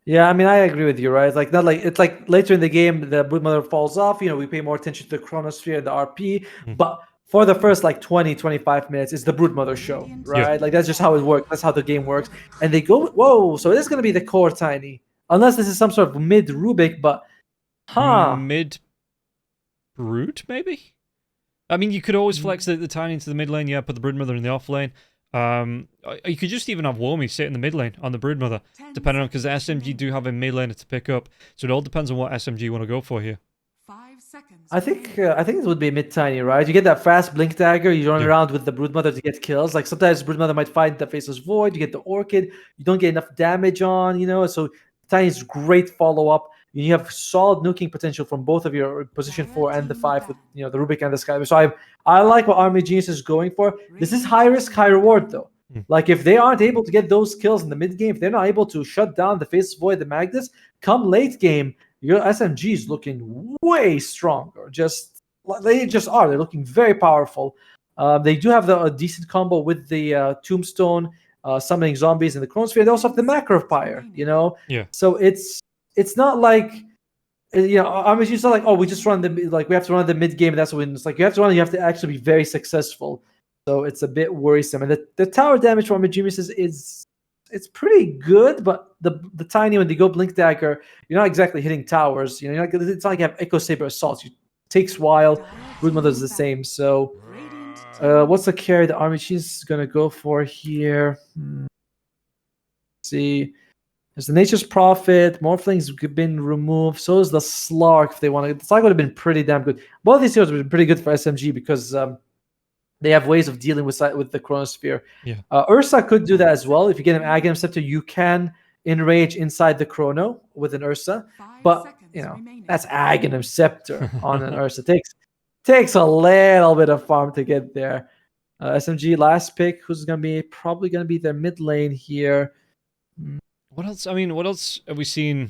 Yeah, I mean, I agree with you, right? It's like not like it's like later in the game, the Broodmother falls off. We pay more attention to the Chronosphere and the RP, Mm. but for the first like 20, 25 minutes, it's the Broodmother show, Yeah. right? Like that's just how it works. That's how the game works. And they go, whoa, so it is going to be the core Tiny, unless this is some sort of mid Rubik, but Mid Brute, maybe? I mean, you could always flex Mm, the Tiny into the mid lane, yeah, put the Broodmother in the off lane. You could just even have Womi sit in the mid lane on the Broodmother, depending on, because the SMG do have a mid laner to pick up, so it all depends on what SMG you want to go for here. I think it would be mid Tiny, right? You get that fast blink dagger, you run Yeah. around with the Broodmother to get kills. Like sometimes Broodmother might find the Faceless Void, you get the Orchid, you don't get enough damage on. So Tiny's great follow up. You have solid nuking potential from both of your position 4 and the 5 with the Rubik and the Sky. So I like what Army Genius is going for. This is high risk, high reward though. Mm. Like if they aren't able to get those kills in the mid game, if they're not able to shut down the Faceless Void, the Magnus, come late game, your SMG is looking way stronger. They just are. They're looking very powerful. They do have a decent combo with the Tombstone, summoning zombies in the Chronosphere. They also have the Macro Fire. Yeah. So it's not like I mean, it's not like, oh, we just run we have to run the mid game. That's when it's like you have to run. You have to actually be very successful. So it's a bit worrisome. And the tower damage from Genius is it's pretty good, but the Tiny, when they go Blink Dagger, you're not exactly hitting towers. It's not like you have Echo Saber assaults. It takes a while. Broodmother's the same. So what's the carry the Army Chief's gonna go for here? See. There's the Nature's Prophet. Morphling's been removed. So is the Slark if they want to. The Slark would have been pretty damn good. Both these heroes would have been pretty good for SMG because they have ways of dealing with the Chronosphere. Yeah. Ursa could do that as well. If you get an Aghanim Scepter, you can enrage inside the Chrono with an Ursa. But, that's Aghanim Scepter on an Ursa. Takes a little bit of farm to get there. SMG last pick. Who's probably going to be their mid lane here? What else? I mean, what else have we seen?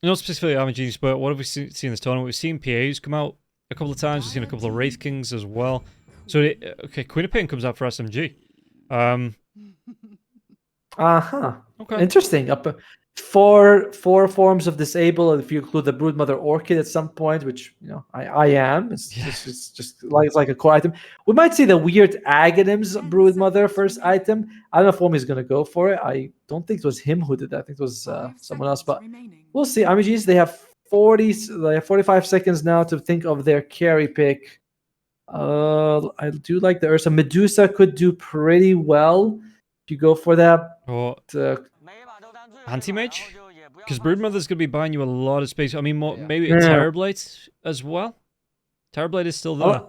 Not specifically RMGs, but what have we seen in this tournament? We've seen PAs come out a couple of times. We've seen a couple of Wraith Kings as well. So, okay, Queen of Pain comes out for SMG. Okay. Interesting. Four forms of disable if you include the Broodmother Orchid at some point, which I am. It's just like a core item. We might see the weird Aghanims Broodmother first item. I don't know if Womi's gonna go for it. I don't think it was him who did that. I think it was someone else, but we'll see. RMGs, they have 45 seconds now to think of their carry pick. I do like the Ursa. Medusa could do pretty well if you go for that. Or Anti-Mage? Because Broodmother's going to be buying you a lot of space. I mean, maybe a Terrorblade as well? Terrorblade is still there.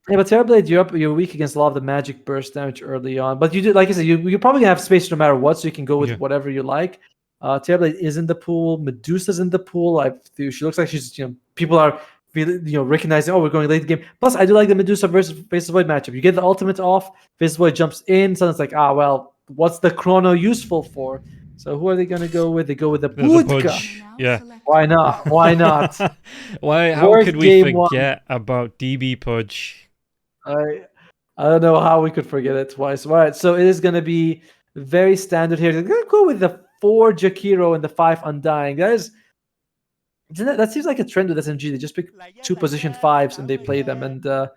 Yeah, but Terrorblade, you're weak against a lot of the magic burst damage early on. But you do, like I said, you're probably gonna have space no matter what, so you can go with whatever you like. Terrorblade is in the pool. Medusa's in the pool. She looks like she's people are recognizing, oh, we're going late game. Plus, I do like the Medusa versus Faceless Void matchup. You get the ultimate off, Faceless Void jumps in, so it's like, well, what's the Chrono useful for? So who are they gonna go with? They go with the Budka. Yeah. Why not? Why not? How could we forget about DB Pudge? I don't know how we could forget it twice. All right, so it is gonna be very standard here. They're gonna go with the 4 Jakiro and the 5 Undying. That seems like a trend with SMG. They just pick 2 position 5s and they play them, and I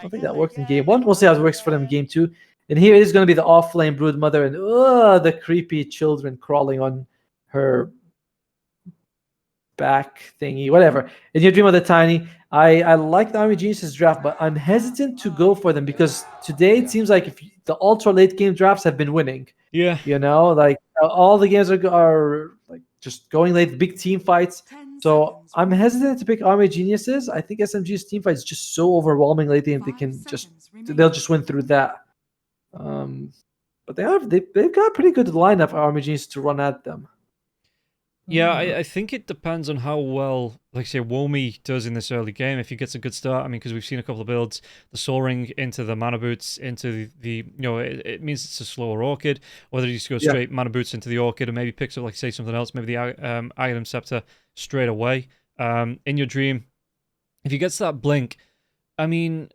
don't think that worked in game 1. We'll see how it works for them in game 2. And here it is going to be the off-lane Broodmother and the creepy children crawling on her back thingy, whatever. In your Dream of the Tiny, I like the Army Geniuses draft, but I'm hesitant to go for them because today it seems like if the ultra late game drafts have been winning. Yeah. Like all the games are like just going late, big team fights. So I'm hesitant to pick Army Geniuses. I think SMG's team fight is just so overwhelming lately, and they'll just win through that. But they've got a pretty good lineup of Army Geniuses to run at them. Yeah, I think it depends on how well, like say, Womi does in this early game. If he gets a good start, I mean, because we've seen a couple of builds, the Soul Ring into the Mana Boots, into the it means it's a slower Orchid, whether you just go straight Mana Boots into the Orchid and maybe picks up, like, say, something else, maybe the Aghanim Scepter straight away. In your Dream, if he gets that Blink, I mean,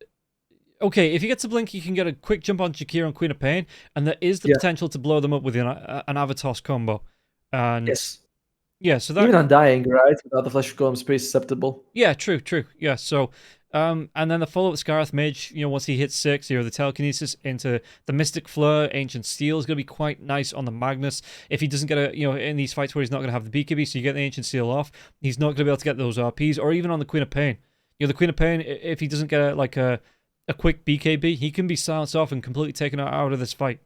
okay, if he gets a Blink, you can get a quick jump on Jakiro and Queen of Pain, and there is the potential to blow them up with an Avatos combo. And yes. Yeah, so that Even Undying, right? Without the flesh golem is pretty susceptible. yeah, true. Yeah, so and then the follow-up Scarth Mage, once he hits 6, the telekinesis into the Mystic Fleur, Ancient Steel is going to be quite nice on the Magnus. If he doesn't get in these fights where he's not going to have the BKB, so you get the Ancient Steel off, he's not going to be able to get those RPs, or even on the Queen of Pain. The Queen of Pain, if he doesn't get a quick BKB, he can be silenced off and completely taken out of this fight.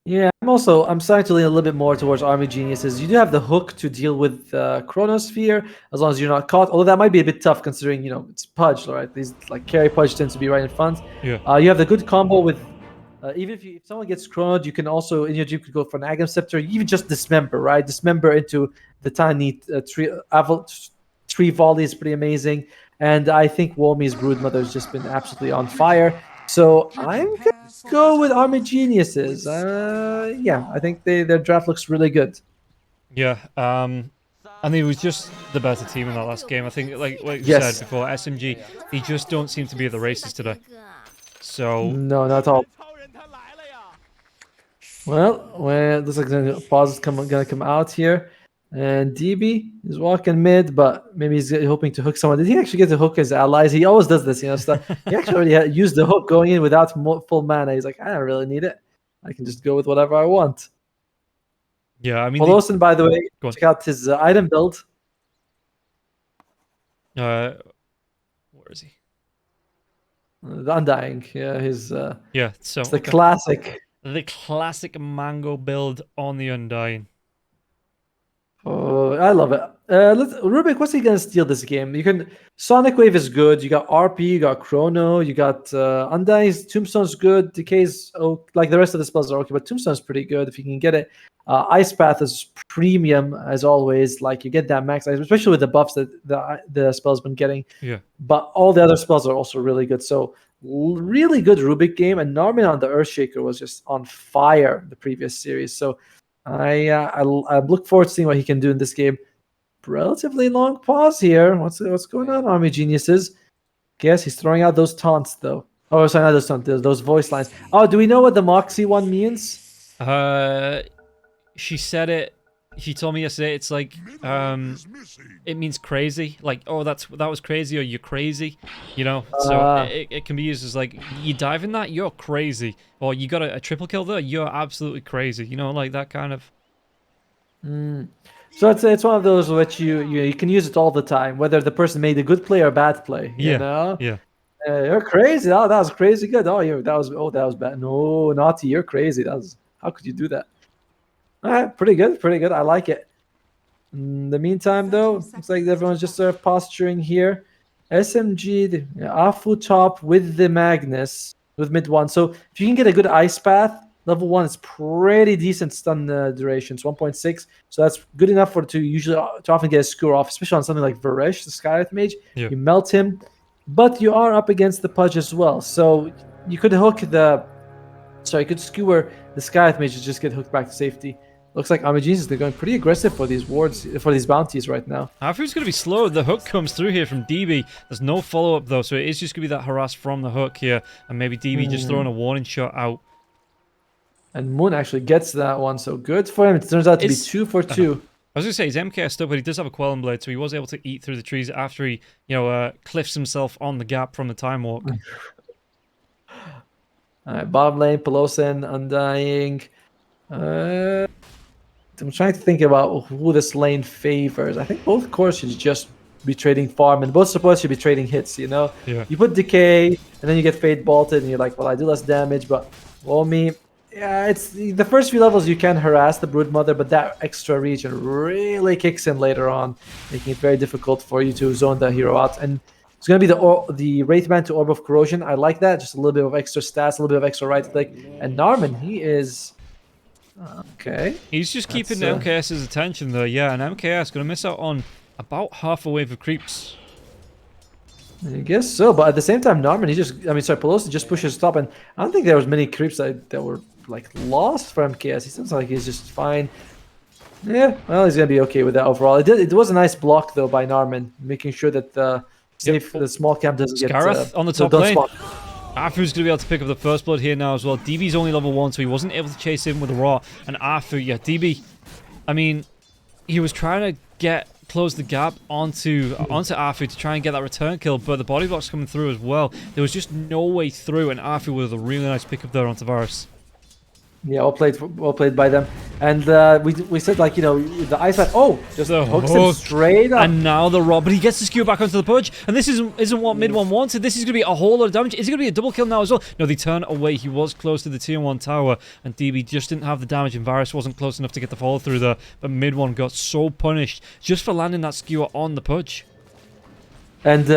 Yeah, I'm starting to lean a little bit more towards Army Geniuses. You do have the hook to deal with Chronosphere, as long as you're not caught. Although that might be a bit tough considering, it's Pudge, right? These like carry Pudge tends to be right in front. Yeah. You have the good combo with even if someone gets chronoed, you can also in your dream could go for an Agam Scepter, even just dismember, right? Dismember into the tiny tree volley is pretty amazing. And I think Wolmey's Broodmother has just been absolutely on fire. So I'm gonna go with Army Geniuses. Yeah, I think their draft looks really good. Yeah, and he was just the better team in that last game. I think, like you Yes. said before, SMG, they just don't seem to be at the races today. So No, not at all. Well, looks like the pause is gonna come out here, and DB is walking mid, but maybe he's hoping to hook someone. Did he actually get to hook his allies? He always does this, stuff. He actually already used the hook going in without full mana. He's like, I don't really need it. I can just go with whatever I want. Yeah, I mean, Olsen, by the way, check out his item build. Where is he? The Undying, yeah, yeah. So it's the classic. The classic mango build on the Undying. Oh, I love it. Rubik, what's he gonna steal this game? You can Sonic Wave is good. You got RP, you got Chrono, you got Undying's Tombstone's good. Decay's like the rest of the spells are okay, but Tombstone's pretty good if you can get it. Ice Path is premium as always. Like you get that max ice, especially with the buffs that the spell's been getting. Yeah. But all the other spells are also really good. So really good Rubik game, and Norman on the Earthshaker was just on fire the previous series. So I look forward to seeing what he can do in this game. Relatively long pause here. What's going on, Army Geniuses? Guess he's throwing out those taunts though. Oh, sorry, not those taunts. Those voice lines. Oh, do we know what the Moxie one means? She said it. She told me yesterday. It's like it means crazy. Like, oh, that was crazy, or you're crazy. So it can be used as like, you dive in that, you're crazy, or you got a triple kill there, you're absolutely crazy. Like that kind of. So it's one of those which you can use it all the time, whether the person made a good play or a bad play. Yeah. You're crazy. Oh, that was crazy good. That was bad. No, naughty. You're crazy. How could you do that? All right, pretty good. I like it. In the meantime, though, looks like everyone's just sort of posturing here. SMG, the Afu top with the Magnus with mid 1. So if you can get a good Ice Path, level 1 is pretty decent stun duration. It's 1.6, so that's good enough to often get a score off, especially on something like Varesh, the Skylight Mage. Yeah. You melt him, but you are up against the Pudge as well. So you could you could skewer the Skylight Mage to just get hooked back to safety. Looks like Army Geniuses, they're going pretty aggressive for these wards, for these bounties right now. Afu's going to be slow. The hook comes through here from DB. There's no follow-up, though, so it is just going to be that harass from the hook here, and maybe DB just throwing a warning shot out. And Moon actually gets that one, so good for him. It turns out to be 2 for 2. I was going to say, he's MKS still, but he does have a Quelling Blade, so he was able to eat through the trees after he, cliffs himself on the gap from the Time Walk. Alright, bottom lane, Pelosin, Undying. I'm trying to think about who this lane favors. I think both cores should just be trading farm, and both supports should be trading hits, Yeah. You put Decay, and then you get Fate Bolted, and you're like, well, I do less damage, but Wolmy, yeah, it's the first few levels you can harass the Broodmother, but that extra region really kicks in later on, making it very difficult for you to zone the hero out. And it's going to be the Wraith Band to Orb of Corrosion. I like that, just a little bit of extra stats, a little bit of extra right click. And Narman, he is... Okay. He's just keeping MKS's attention though, yeah, and MKS going to miss out on about half a wave of creeps. I guess so, but at the same time, Narman, Pelosi just pushes top, and I don't think there was many creeps that were like lost for MKS. He seems like he's just fine. Yeah, well, he's gonna be okay with that overall. It was a nice block though by Narman, making sure that the small camp doesn't get on the top lane. Afu's going to be able to pick up the first blood here now as well. DB's only level 1, so he wasn't able to chase him with a Raw. And Afu, yeah, DB, I mean, he was trying to close the gap onto Afu to try and get that return kill, but the body block's coming through as well. There was just no way through, and Afu with a really nice pickup there on Tavares. Yeah, well played by them. And we said, like, you know, the ice bat, just hooks him straight up. And now the Rob, but he gets the skewer back onto the pudge, and this isn't what mid one wanted. This is going to be a whole lot of damage. Is it going to be a double kill now as well? No, they turn away. He was close to the tier 1 tower, and DB just didn't have the damage, and Varus wasn't close enough to get the follow through there. But mid one got so punished just for landing that skewer on the pudge. And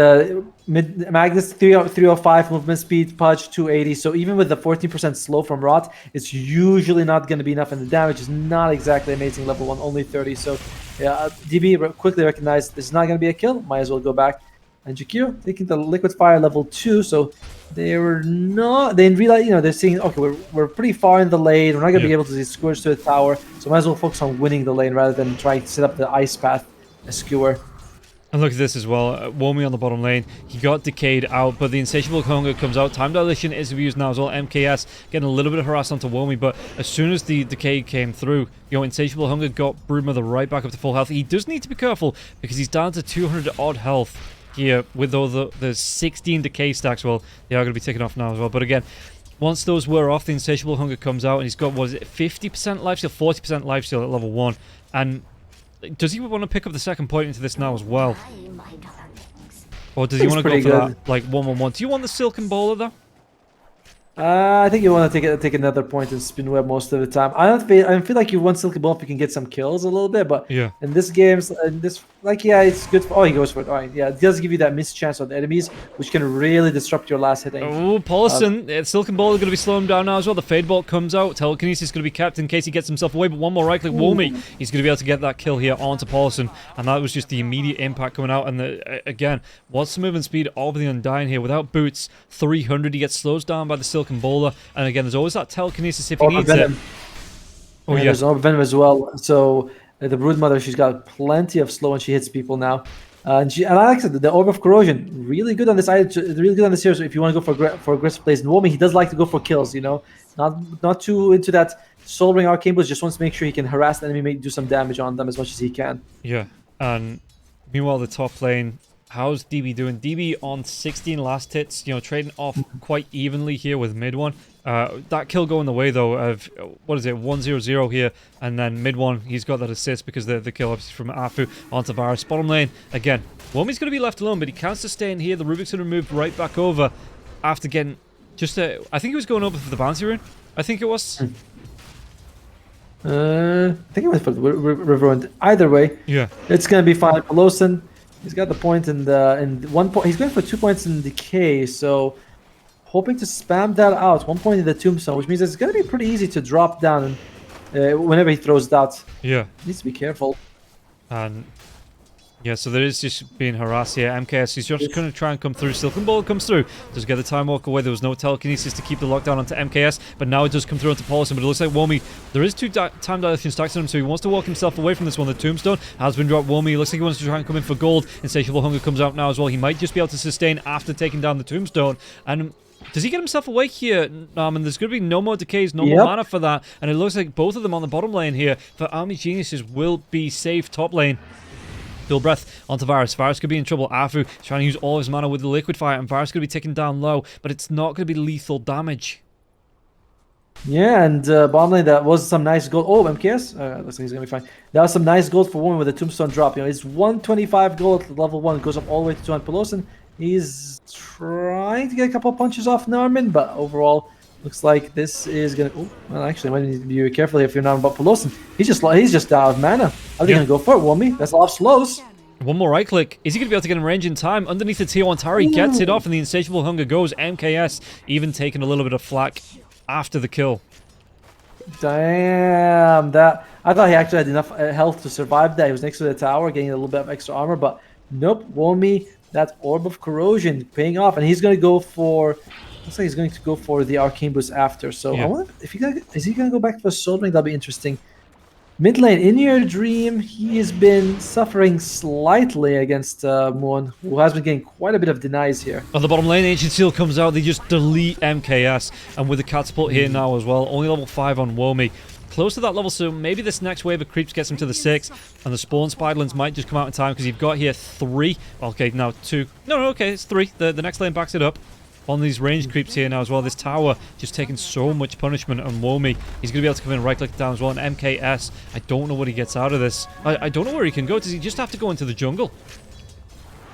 Magnus 305 movement speed, Pudge 280. So even with the 14% slow from Rot, it's usually not going to be enough, and the damage is not exactly amazing. Level 1, only 30. So yeah, DB quickly recognized this is not going to be a kill. Might as well go back. And GQ taking the liquid fire level 2. So they were not. They realize, you know, they're seeing, okay, we're pretty far in the lane. We're not going to be able to skewer to the tower. So might as well focus on winning the lane rather than trying to set up the ice path skewer. And look at this as well. Womi on the bottom lane. He got decayed out, but the insatiable hunger comes out. Time dilation is used now as well. MKS getting a little bit of harass onto Womi, but as soon as the decay came through, you know, insatiable hunger got Broodmother right back up to full health. He does need to be careful because he's down to 200 odd health here with all the 16 decay stacks. Well, they are going to be taken off now as well. But again, once those were off, the insatiable hunger comes out, and he's got, what is it, 50% lifesteal, 40% lifesteal at level 1, and does he want to pick up the second point into this now as well? Or does he want to go for that, like, 1-1-1? Do you want the Silken Bowler, though? I think you want to take another point and spin web most of the time. I feel like you want Silky Ball if you can get some kills a little bit, but yeah, in this game, it's good. He goes for it. All right, yeah, it does give you that mischance on the enemies, which can really disrupt your last hitting. Oh, Paulson, Silken Ball is going to be slowing him down now as well. The Fade Bolt comes out. Telekinesis is going to be kept in case he gets himself away, but one more right click, Womi, he's going to be able to get that kill here onto Paulson, and that was just the immediate impact coming out. And again, what's the movement speed of the Undying here? Without boots, 300, he gets slowed down by the Silken Bowler. And again, there's always that telekinesis if he needs it. Oh yeah, there's Orb Venom as well. So the Broodmother, she's got plenty of slow when she hits people now. And I like the Orb of Corrosion, really good on this item, really good on this series. If you want to go for aggressive plays, and Womi, he does like to go for kills. You know, not too into that Soul Ring Arcane Boost. Just wants to make sure he can harass the enemy, do some damage on them as much as he can. Yeah, and meanwhile the top lane. How's DB doing? DB on 16 last hits, you know, trading off quite evenly here with mid one. That kill going the way, though, of, what is it, 1-0-0 here, and then mid one, he's got that assist because the kill obviously from Afu onto Varus. Bottom lane, again, Womi's going to be left alone, but he can sustain here. The Rubik's going to move right back over after getting just a, I think he was going over for the bouncy rune. I think it was. I think it was for the River Wind. Either way, yeah, it's going to be fine. Pelosin, he's got the point and 1 point. He's going for 2 points in decay, so hoping to spam that out. 1 point in the Tombstone, which means it's going to be pretty easy to drop down whenever he throws that. Yeah, needs to be careful. And yeah, so there is just being harassed here. MKS, he's just going to try and come through. Silken Ball comes through. Does get the time walk away. There was no telekinesis to keep the lockdown onto MKS, but now it does come through onto Paulson. But it looks like Womi, there is 2 time dilation stacks on him, so he wants to walk himself away from this one. The Tombstone has been dropped. Womi looks like he wants to try and come in for gold. Insatiable Hunger comes out now as well. He might just be able to sustain after taking down the Tombstone. And does he get himself away here? And there's going to be no more decays, no more mana for that. And it looks like both of them on the bottom lane here for Army Geniuses will be safe top lane. Full breath onto Varus. Varus could be in trouble. Afu trying to use all his mana with the liquid fire, and Varus could be taken down low, but it's not going to be lethal damage. Yeah, and bottom lane, that was some nice gold. Oh, MKS, looks like he's going to be fine. That was some nice gold for Woman with a Tombstone drop. You know, it's 125 gold, level 1, goes up all the way to 200. Pelosin, he's trying to get a couple of punches off Narmin, but overall, looks like this is going to... Oh, well, actually, I might need to be very careful if you're not about Pelosin. He's just out of mana. Are they going to go for it, Womi? That's a lot of slows. One more right click. Is he going to be able to get in range in time? Underneath the tier 1 tower, he gets it off, and the Insatiable Hunger goes. MKS even taking a little bit of flack after the kill. Damn, that... I thought he actually had enough health to survive that. He was next to the tower, getting a little bit of extra armor, but nope, Womi, that Orb of Corrosion paying off, and he's going to go for... Looks like he's going to go for the Arcane Boost after. So I wonder if is he going to go back for Soul Ring? That'll be interesting. Mid lane, in your dream, he has been suffering slightly against Moon, who has been getting quite a bit of denies here. On the bottom lane, Ancient Seal comes out. They just delete MKS, and with the catapult here now as well, only level 5 on Womi. close to that level, so maybe this next wave of creeps gets him to the 6, and the spawn spiderlings might just come out in time, because you've got here 3. Okay, now 2. No, okay, it's 3. The next lane backs it up. On these range creeps here now as well. This tower just taking so much punishment on Womi. He's going to be able to come in and right-click down as well. And MKS, I don't know what he gets out of this. I don't know where he can go. Does he just have to go into the jungle?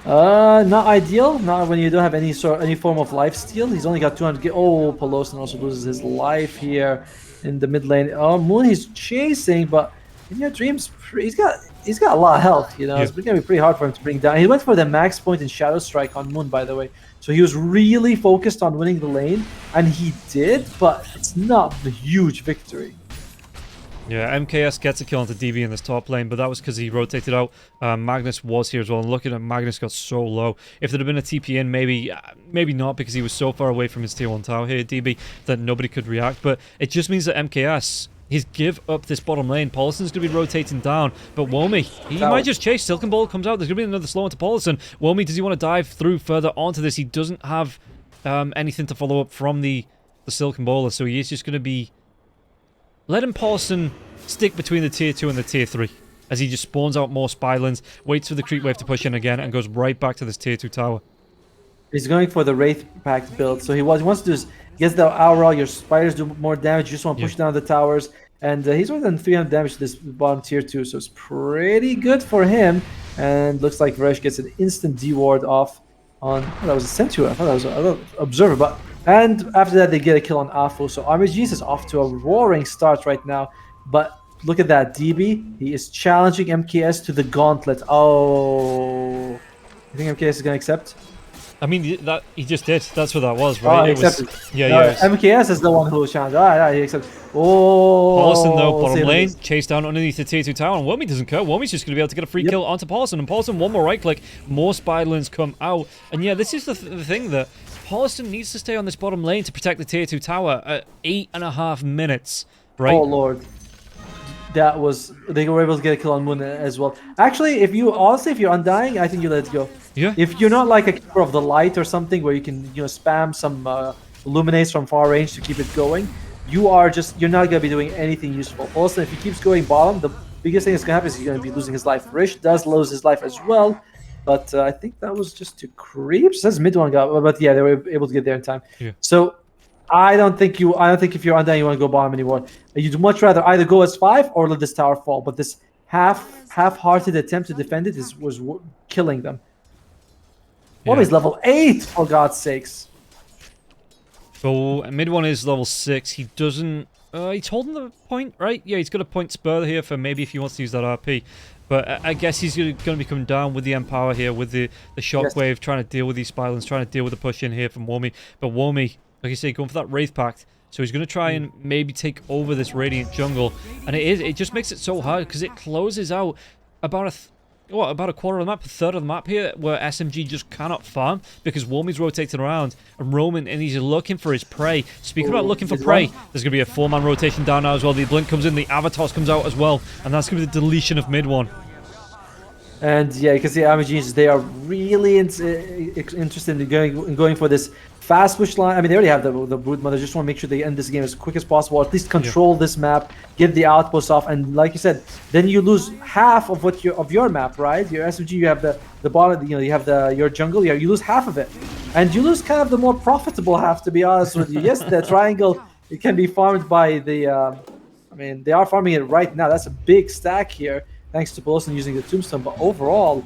Not ideal. Not when you don't have any form of life steal. He's only got 200. Oh, Pelosin also loses his life here in the mid lane. Oh, Moon he's chasing, but in your dreams, he's got a lot of health. You know, It's gonna be pretty hard for him to bring down. He went for the max point in Shadow Strike on Moon, by the way. So he was really focused on winning the lane, and he did, but it's not the huge victory. Yeah, MKS gets a kill onto DB in this top lane, but that was because he rotated out. Magnus was here as well, and looking at Magnus got so low. If there'd have been a TP in, maybe not, because he was so far away from his tier 1 tower here, DB, that nobody could react. But it just means that MKS, he's give up this bottom lane. Paulison's going to be rotating down, but Womi, he might just chase. Silken Ball comes out. There's going to be another slow into Paulison. Womi, does he want to dive through further onto this? He doesn't have anything to follow up from the Silken Bowler, so he is just going to be letting Paulison stick between the tier 2 and the tier 3 as he just spawns out more Spylins, waits for the creep wave to push in again, and goes right back to this tier 2 tower. He's going for the Wraith Pact build, so he wants to do is gets the Aura, your spiders do more damage, you just want to push down the towers, and he's only done 300 damage to this bottom tier 2, so it's pretty good for him, and looks like Varesh gets an instant D-ward off on, that was a Centurion, I thought that was an Observer, but, and after that they get a kill on Afo, so RMGs is off to a roaring start right now, but look at that, DB, he is challenging MKS to the gauntlet. Oh, you think MKS is going to accept? I mean, that he just did. That's what that was, right? Oh, yeah. MKS is the one who challenged. He accepted. Oh, Paulison, though, bottom lane, chased down underneath the tier 2 tower, and Womi doesn't care. Womi's just going to be able to get a free kill onto Paulison, and Paulison, one more right click, more Spylins come out. And yeah, this is the thing that Paulison needs to stay on this bottom lane to protect the tier 2 tower at 8.5 minutes, right? Oh, Lord. That was, they were able to get a kill on Moon as well. Actually, if you're undying, I think you let it go. Yeah. If you're not like a keeper of the light or something where you can, spam some illuminates from far range to keep it going, you're not gonna be doing anything useful. Also, if he keeps going bottom, the biggest thing that's gonna happen is he's gonna be losing his life. Rish does lose his life as well, but I think that was just two creeps. That's mid one got, but yeah, they were able to get there in time. Yeah. So I don't think if you're undying you want to go bottom anymore. You'd much rather either go as 5 or let this tower fall. But this half-hearted attempt to defend it was killing them. Yeah. He's level 8, for God's sakes. So mid one is level 6. He doesn't. He's holding the point, right? Yeah, he's got a point spur here for maybe if he wants to use that RP. But I guess he's going to be coming down with the Empower here, with the shockwave, trying to deal with these Spylins, trying to deal with the push in here from Womi. But Womi, like you say, going for that Wraith Pact. So he's going to try and maybe take over this Radiant jungle. And it just makes it so hard because it closes out about a quarter of the map, a third of the map here, where SMG just cannot farm because Womi's rotating around and Roman, and he's looking for his prey. Speaking about looking for prey, there's going to be a 4-man rotation down now as well. The Blink comes in, the Avatos comes out as well, and that's going to be the deletion of mid one. And yeah, you can see RMGs, they are really interested in going for this fast push line. I mean, they already have the Broodmother. They just want to make sure they end this game as quick as possible, or at least control this map, get the outposts off, and like you said, then you lose half of your map, right? Your SMG, you have the bottom, you have your jungle, you lose half of it, and you lose kind of the more profitable half, to be honest with you. Yes, the triangle, it can be farmed by the. I mean, they are farming it right now. That's a big stack here, thanks to Pelosin using the Tombstone. But overall,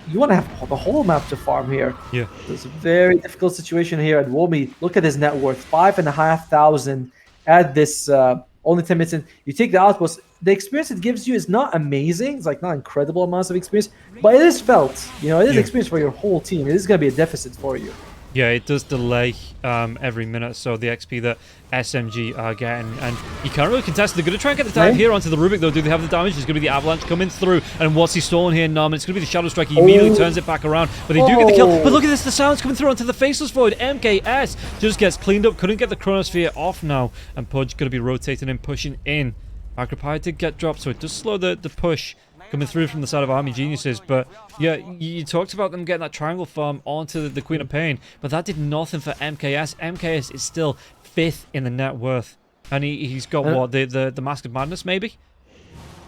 you want to have the whole map to farm here. Yeah. It's a very difficult situation here at Womi. Look at his net worth, 5,500 at this only 10 minutes in. You take the outpost, the experience it gives you is not amazing. It's like not incredible amounts of experience, but it is felt. It is experience for your whole team. It is going to be a deficit for you. Yeah, it does delay every minute, so the XP that SMG are getting, and you can't really contest. They're going to try and get the dive here onto the Rubik, though. Do they have the damage? There's going to be the Avalanche coming through, and what's he stolen here? No, it's going to be the Shadow Strike. He immediately turns it back around, but they do get the kill. But look at this, the sounds coming through onto the Faceless Void. MKS just gets cleaned up, couldn't get the Chronosphere off now, and Pudge going to be rotating and pushing in. Macropie did get dropped, so it does slow the push coming through from the side of Army Geniuses. But yeah, you talked about them getting that triangle farm onto the Queen of Pain, but that did nothing for MKS. MKS is still 5th in the net worth. And he's got what, the Mask of Madness, maybe?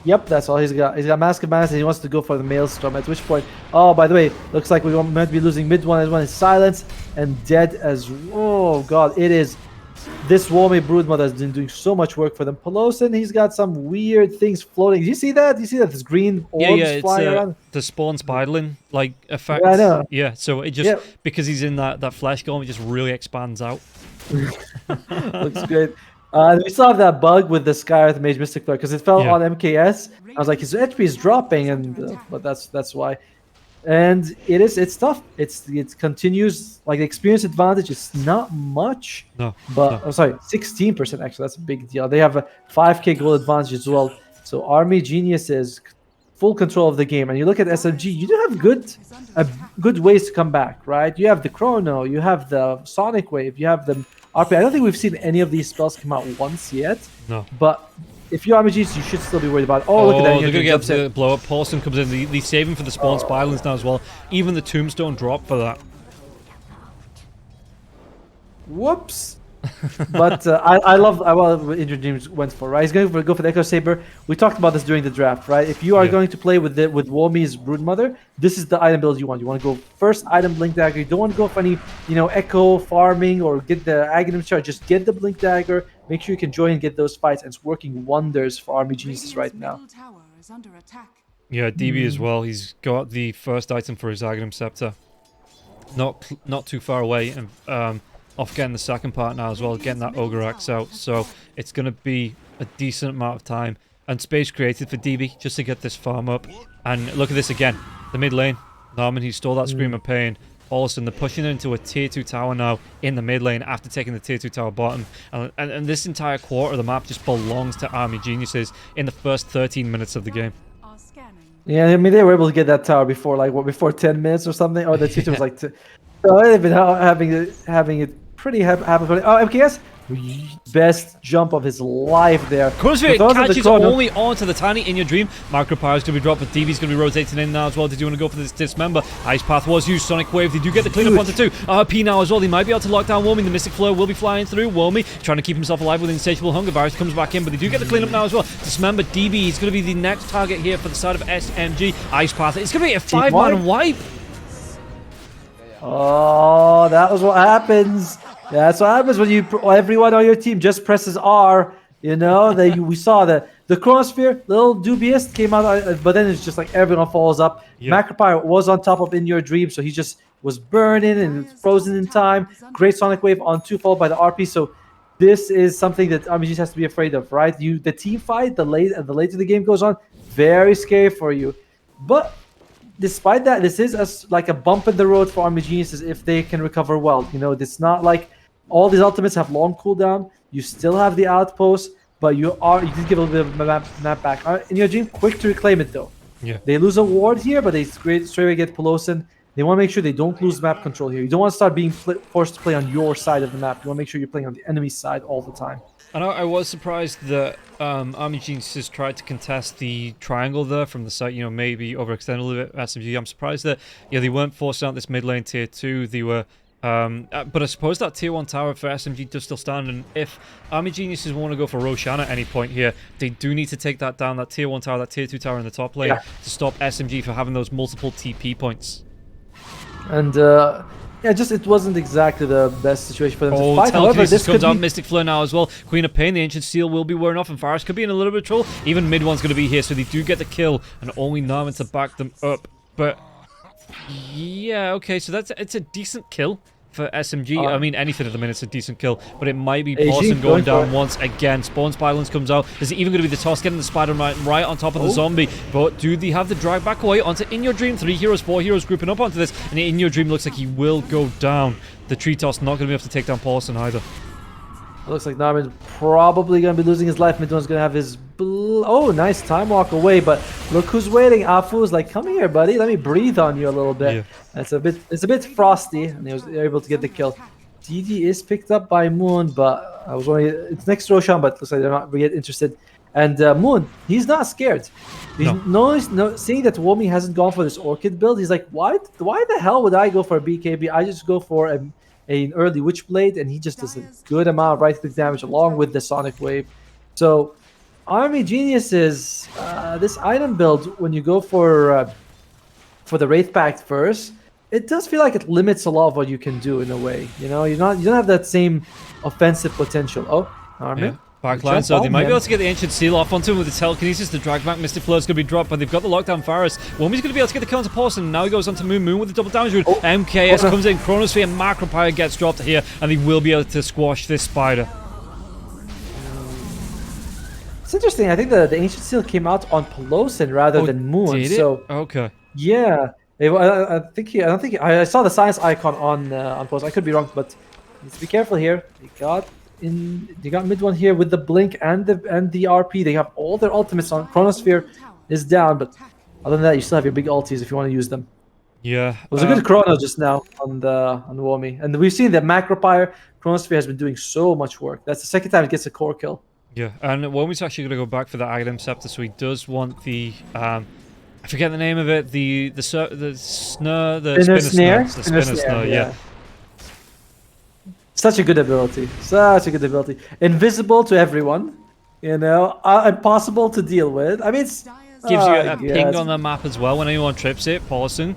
Yep, that's all he's got. He's got Mask of Madness, and he wants to go for the Maelstrom. At which point, oh, by the way, looks like we might be losing mid one as one is silence and dead as. Oh god, it is. This Wome Broodmother has been doing so much work for them. Pelosin, he's got some weird things floating. Do you see that? Do you see that? This green orbs flying around? The spawn spiraling like effect. Yeah, I know. Yeah, so it just because he's in that flesh golem, it just really expands out. Looks great. We still have that bug with the Skyreth Mage Mystic Flare because it fell on MKS. I was like, his HP is dropping, and but that's why. And it's tough. It continues, like the experience advantage is not much. But oh, sorry, 16% actually. That's a big deal. They have a 5k gold advantage as well. So Army Geniuses full control of the game. And you look at SMG, you do have good ways to come back, right? You have the Chrono, you have the Sonic Wave, you have the RP. I don't think we've seen any of these spells come out once yet. No. But if you're RMGs, you should still be worried about it. Oh, look at that. They're going to get the blow up. Paulson comes in. They save him for the spawn spiralings now as well. Even the tombstone drop for that. Whoops. But I love what Injured Dreams went for, right? He's going to go for the Echo Saber. We talked about this during the draft, right? If you are going to play with Womi's Broodmother, this is the item build you want. You want to go first item Blink Dagger. You don't want to go for any, Echo farming or get the Aghanim Charge. Just get the Blink Dagger. Make sure you can join and get those fights. And it's working wonders for Army Geniuses right now. Yeah, DB as well. He's got the first item for his Aghanim Scepter. Not too far away, and off getting the second part now as well, getting that Ogre Axe out. So it's going to be a decent amount of time and space created for DB just to get this farm up. And look at this again, the mid lane. Narman, he stole that Scream of Pain. Also, they're pushing it into a tier 2 tower now in the mid lane after taking the tier 2 tower bottom. And this entire quarter of the map just belongs to Army Geniuses in the first 13 minutes of the game. Yeah, I mean, they were able to get that tower before, before 10 minutes or something. Or the tier 2 was like... So they've been having it pretty happy. Oh, MKS, best jump of his life there. Crossfit catches only onto the tiny In Your Dream. Micropyro's going to be dropped, but DB's going to be rotating in now as well. Did you want to go for this dismember? Ice Path was used. Sonic Wave, they do get the cleanup onto 2. RP now as well. They might be able to lock down Womi. The Mystic Flare will be flying through. Womi trying to keep himself alive with Insatiable Hunger. Virus comes back in, but they do get the cleanup now as well. Dismember, DB is going to be the next target here for the side of SMG. Ice Path, it's going to be a 5-man wipe. Oh, that was what happens. That's what happens when everyone on your team just presses R. We saw the Chronosphere, little dubious, came out, but then it's just like everyone falls up. Macropyre was on top of In Your Dream, so he just was burning and frozen in time. Great Sonic Wave on 2, followed by the RP. So this is something that RMGs has to be afraid of, right? The team fight, the later the game goes on, very scary for you. But despite that, this is like a bump in the road for Army Geniuses if they can recover well. It's not like all these ultimates have long cooldown. You still have the outpost, but you did give a little bit of map back. In Your Dream, quick to reclaim it though. Yeah. They lose a ward here, but they straight away get Pelosin. They want to make sure they don't lose map control here. You don't want to start being forced to play on your side of the map. You want to make sure you're playing on the enemy side all the time. And I was surprised that Army Geniuses tried to contest the triangle there from the site, maybe overextend a little bit SMG. I'm surprised that they weren't forcing out this mid lane tier 2. They were but I suppose that tier 1 tower for SMG does still stand, and if Army Geniuses want to go for Roshan at any point here, they do need to take that down, that tier 1 tower, that tier 2 tower in the top lane, to stop SMG from having those multiple TP points. And it wasn't exactly the best situation for them to fight. However, this comes out Mystic Flare now as well. Queen of Pain, the Ancient Steel will be wearing off, and Varus could be in a little bit of trouble. Even mid one's going to be here, so they do get the kill, and only Narman to back them up. But yeah, okay, so it's a decent kill for SMG. I mean, anything at the minute's a decent kill, but it might be Paulson going down once again. Spawn Spiralings comes out. Is it even going to be the toss getting the Spider-Man right on top of the zombie? But do they have the drag back away onto In Your Dream? 3 heroes, 4 heroes grouping up onto this, and In Your Dream looks like he will go down. The tree toss not going to be able to take down Paulson either. It looks like Narman's probably going to be losing his life. Mid one's going to have his... Oh, nice time walk away, but look who's waiting. Afu's like, come here, buddy. Let me breathe on you a little bit. Yeah. It's a bit frosty, and they were able to get the kill. DD is picked up by Moon, but I was wondering, it's next to Roshan, but it looks like they're not really interested. And Moon, he's not scared. He's seeing that Womi hasn't gone for this Orchid build, he's like, why the hell would I go for a BKB? I just go for a an early Witchblade, and he just does a good amount of right-click damage along with the Sonic Wave. So Army Geniuses, this item build, when you go for the Wraith Pact first, it does feel like it limits a lot of what you can do in a way. You don't have that same offensive potential. Oh, Army. Yeah. Backline, so they might be able to get the Ancient Seal off onto him with the Telekinesis. The drag back Mystic Flow is going to be dropped, but they've got the Lockdown Virus. Womi's going to be able to get the kill onto Paulson. Now he goes onto Moon. Moon with the double damage rune. MKS comes in. Chronosphere and Macropire gets dropped here, and they will be able to squash this spider. It's interesting. I think the Ancient Seal came out on Pelosin rather than Moon. Did it? So okay. Yeah, I saw the science icon on post. I could be wrong, but need to be careful here. They got mid one here with the blink and the RP. They have all their ultimates on. Chronosphere is down, but other than that, you still have your big ultis if you want to use them. Yeah, it was a good chrono just now on Womi, and we've seen that Macropire Chronosphere has been doing so much work. That's the second time it gets a core kill. Yeah, and Womi's actually going to go back for the item scepter, so he does want the I forget the name of it. The spinner snare. The spinner snare. Yeah. Such a good ability. Invisible to everyone. Impossible to deal with. I mean, it gives you a ping on the map as well when anyone trips it. Paulson,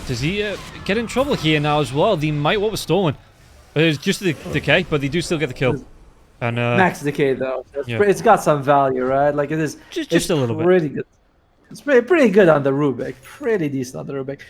does he get in trouble here now as well? They might what was stolen. It's just the decay, but they do still get the kill. And max decay though. It's got some value, right? Like it is. Just a little bit. Pretty good. It's pretty good on the Rubik. Pretty decent on the Rubik.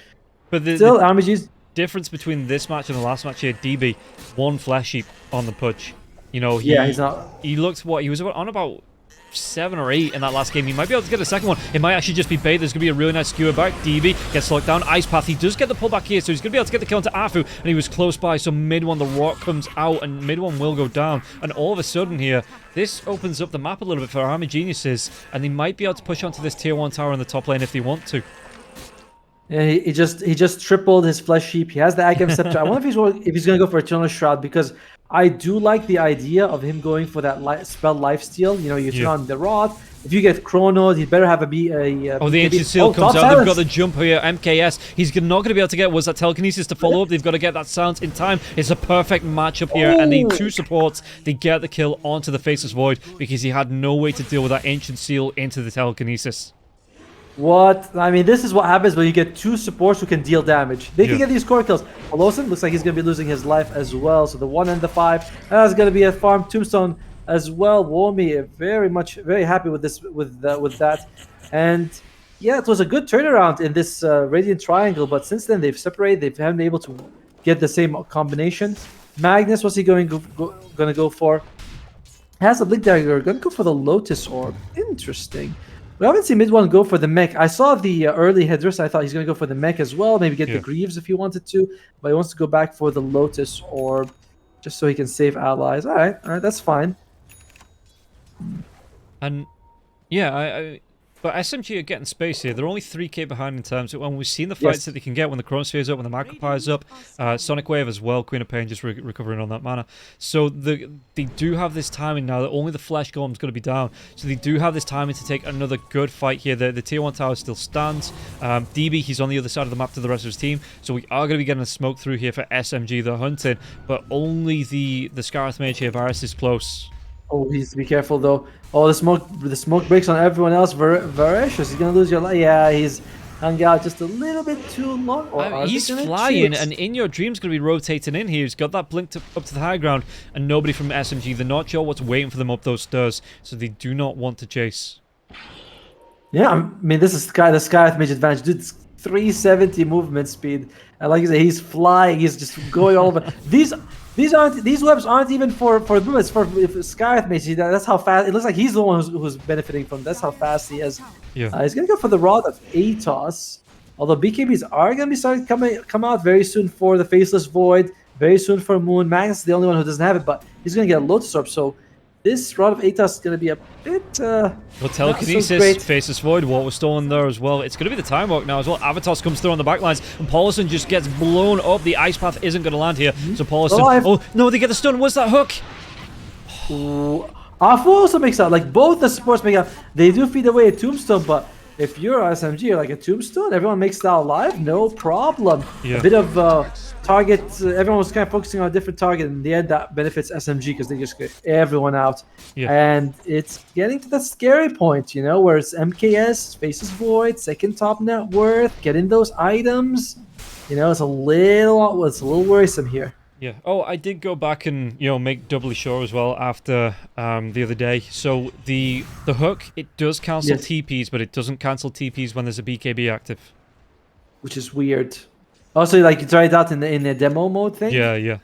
But still, RMG's difference between this match and the last match here, DB, one flesh heap on the putch. He's not. He looked he was on about 7 or 8 in that last game. He might be able to get a second one. It might actually just be bait. There's going to be a really nice skewer back. DB gets locked down. Ice Path. He does get the pullback here, so he's going to be able to get the kill into Afu, and he was close by. So mid one, the rock comes out, and mid one will go down. And all of a sudden here, this opens up the map a little bit for Army Geniuses, and they might be able to push onto this tier 1 tower in the top lane if they want to. Yeah, he just tripled his flesh heap. He has the Agam Scepter. I wonder if he's going to go for Eternal Shroud, because I do like the idea of him going for that spell lifesteal. You turn on the Rod. If you get Chrono, he'd better have the Ancient Seal comes out. They've got the jump here. MKS, he's not going to be able to get that Telekinesis to follow up. They've got to get that silence in time. It's a perfect matchup here, and the 2 supports, they get the kill onto the Faceless Void because he had no way to deal with that Ancient Seal into the Telekinesis. What? I mean, this is what happens when you get 2 supports who can deal damage. They can get these core kills. Pelosin looks like he's going to be losing his life as well. So the 1 and the 5. That's going to be a farm tombstone as well. Womi very happy with this, with that. And yeah, it was a good turnaround in this Radiant Triangle. But since then, they've separated. They haven't been able to get the same combination. Magnus, what's he going to go for? Has a Blink Dagger. Going to go for the Lotus Orb. Interesting. We haven't seen mid one go for the mech. I saw the early Hedris. I thought he's going to go for the mech as well. Maybe get the Greaves if he wanted to. But he wants to go back for the Lotus Orb just so he can save allies. All right, that's fine. And yeah, but SMG are getting space here. They're only 3k behind in terms of when we've seen the fights that they can get when the Chronosphere is up, when the Macropire is up, Sonic Wave as well, Queen of Pain just recovering on that mana. So they do have this timing now that only the Flesh Golem is going to be down. So they do have this timing to take another good fight here. The tier 1 tower still stands. DB, he's on the other side of the map to the rest of his team. So we are going to be getting a smoke through here for SMG. They're hunting, but only the Scarlet Mage here, Varus, is close. Oh, he needs to be careful though. Oh, the smoke breaks on everyone else. Varus, he's gonna lose your life. Yeah, he's hung out just a little bit too long. He's flying, and In Your Dream's gonna be rotating in here. He's got that blink up to the high ground, and nobody from SMG. They're not sure what's waiting for them up those stairs, so they do not want to chase. Yeah, I mean, this is the Sky Mage advantage. Dude, 370 movement speed, and like you say, he's flying. He's just going all over. These webs aren't even for movements. For Scarlet Mage, that's how fast. It looks like he's the one who's benefiting from. That's how fast he is. Yeah. He's gonna go for the Rod of Atos. Although BKBs are gonna be starting to come out very soon for the Faceless Void. Very soon for Moon. Magnus is the only one who doesn't have it, but he's gonna get a Lotus Orb. So this Rod of Atos is gonna be a bit. Well, Telekinesis, Faceless Void, what was stolen there as well. It's going to be the time walk now as well. Avatos comes through on the backlines, and Paulson just gets blown up. The Ice Path isn't going to land here. So Paulson. Oh, no, they get the stun. What's that hook? Afu also makes out. Like both the supports make out. They do feed away a Tombstone, but if you're SMG, you're like a tombstone. Everyone makes that alive, no problem. Yeah. A bit of target. Everyone was kind of focusing on a different target. In the end, that benefits SMG because they just get everyone out. Yeah. And it's getting to the scary point, you know, where it's MKS, Faces Void, second top net worth, getting those items. You know, it's a little worrisome here. Yeah. Oh, I did go back and, you know, make doubly sure as well after the other day. So the hook, it does cancel TPs, but it doesn't cancel TPs when there's a BKB active. Which is weird. Also, like, you tried that in the demo mode thing? Yeah.